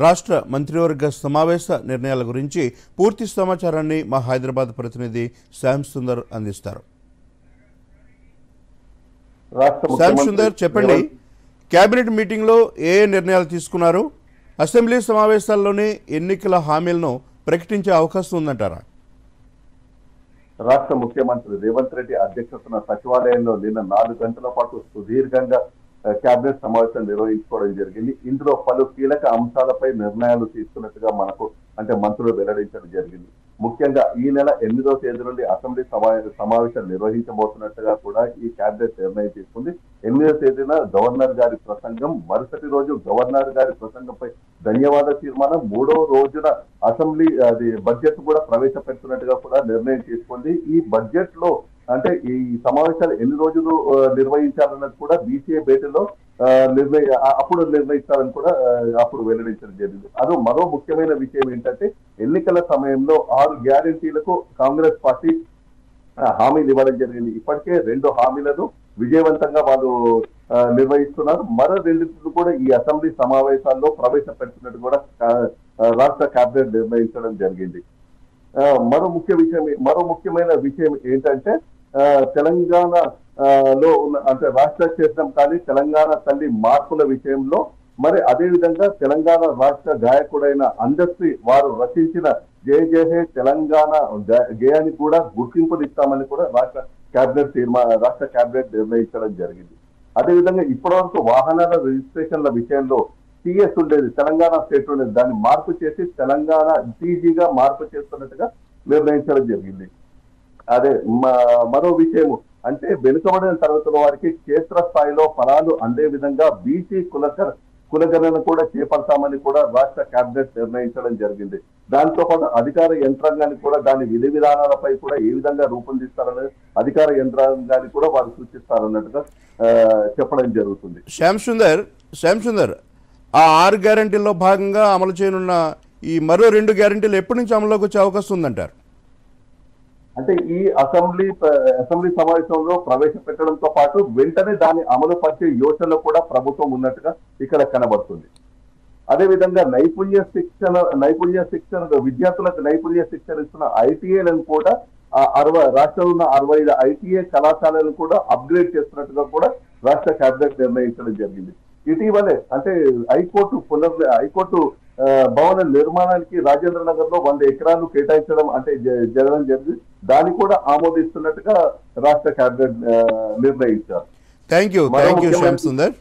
రాష్ట్ర మంత్రివర్గ సమావేశ నిర్ణయాల గురించి పూర్తి సమాచారాన్ని మా హైదరాబాద్ ప్రతినిధి శ్యామ్ సుందర్ అందిస్తారు. శ్యామ్ సుందర్, చెప్పండి, కేబినెట్ మీటింగ్లో ఏ నిర్ణయాలు తీసుకున్నారు? అసెంబ్లీ సమావేశాల్లోనే ఎన్నికల హామీలను ప్రకటించే అవకాశం ఉందంటారా? రాష్ట్ర ముఖ్యమంత్రి రేవంత్ రెడ్డి అధ్యక్షతన సచివాలయంలో నిన్న 4 గంటల పాటు సుదీర్ఘంగా కేబినెట్ సమావేశం నిర్వహించుకోవడం జరిగింది. ఇందులో పలు కీలక అంశాలపై నిర్ణయాలు తీసుకున్నట్టుగా మనకు మంత్రులు వెల్లడించడం జరిగింది. ముఖ్యంగా ఈ నెల 8వ తేదీ నుండి అసెంబ్లీ సమావేశం నిర్వహించబోతున్నట్టుగా కూడా ఈ కేబినెట్ నిర్ణయం తీసుకుంది. 8వ తేదీన గవర్నర్ గారి ప్రసంగం, మరుసటి రోజు గవర్నర్ గారి ప్రసంగంపై ధన్యవాద తీర్మానం, 3వ రోజున అసెంబ్లీ బడ్జెట్ కూడా ప్రవేశపెడుతున్నట్టుగా కూడా నిర్ణయం తీసుకుంది. ఈ బడ్జెట్ లో ఈ సమావేశాలు ఎన్ని రోజులు నిర్వహించాలన్నది కూడా బీసీఏ భేటీలో అప్పుడు నిర్ణయిస్తారని కూడా అప్పుడు వెల్లడించడం జరిగింది. మరో ముఖ్యమైన విషయం ఏంటంటే, ఎన్నికల సమయంలో 6 గ్యారెంటీలకు కాంగ్రెస్ పార్టీ హామీలు ఇవ్వడం జరిగింది. ఇప్పటికే 2 హామీలను విజయవంతంగా వాళ్ళు నిర్వహిస్తున్నారు. మరో 2 కూడా ఈ అసెంబ్లీ సమావేశాల్లో ప్రవేశపెడుతున్నట్టు కూడా రాష్ట్ర కేబినెట్ నిర్ణయించడం జరిగింది. మరో ముఖ్యమైన విషయం ఏంటంటే, తెలంగాణలో రాష్ట్ర క్షేత్రం కానీ తెలంగాణ తల్లి మార్పుల విషయంలో, మరి అదేవిధంగా తెలంగాణ రాష్ట్ర గాయకుడైన అందశ్రీ వారు రచించిన జయ జయ హే తెలంగాణ గేయానికి కూడా గుర్తింపునిస్తామని కూడా రాష్ట్ర కేబినెట్ నిర్ణయించడం జరిగింది. అదేవిధంగా ఇప్పటివరకు వాహనాల రిజిస్ట్రేషన్ల విషయంలో టీఎస్ ఉండేది, తెలంగాణ స్టేట్ ఉండేది, దాన్ని మార్పు చేసి తెలంగాణ టీజీగా మార్పు చేస్తున్నట్టుగా నిర్ణయించడం జరిగింది. మరో విషయము వెనుకబడిన తరగతుల వారికి క్షేత్రస్థాయిలో ఫలాలు అందే విధంగా బీసీ కులగణన కూడా చేపడతామని కూడా రాష్ట్ర కేబినెట్ నిర్ణయించడం జరిగింది. దాంతో పాటు అధికార యంత్రాంగాన్ని కూడా దాని విధి విధానాలపై కూడా ఏ విధంగా రూపొందిస్తారని అధికార యంత్రాంగాన్ని కూడా వారు సూచిస్తారన్నట్టుగా చెప్పడం జరుగుతుంది. శ్యామ్ సుందర్, ఆ 6 గ్యారెంటీల్లో భాగంగా అమలు చేయనున్న ఈ మరో 2 గ్యారెంటీలు ఎప్పటి నుంచి అమలులోకి వచ్చే అవకాశం ఉందంటారు? ఈ అసెంబ్లీ సమావేశంలో ప్రవేశపెట్టడంతో పాటు వెంటనే దాన్ని అమలు పరిచే యోచనలో కూడా ప్రభుత్వం ఉన్నట్టుగా ఇక్కడ కనబడుతుంది. అదేవిధంగా నైపుణ్య శిక్షణ విద్యార్థులకు నైపుణ్య శిక్షణ ఇస్తున్న ఐటీఏలను కూడా రాష్ట్రంలో ఉన్న 65 ఐటీఏ కళాశాలను కూడా అప్గ్రేడ్ చేస్తున్నట్టుగా కూడా రాష్ట్ర కేబినెట్ నిర్ణయించడం జరిగింది. ఇటీవలే హైకోర్టు భవన నిర్మాణానికి రాజేంద్ర నగర్ లో 100 ఎకరాలు కేటాయించడం జరగడం జరిగింది. దాన్ని కూడా ఆమోదిస్తున్నట్టుగా రాష్ట్ర కేబినెట్ నిర్ణయించారు. Thank you Shyam Sundar.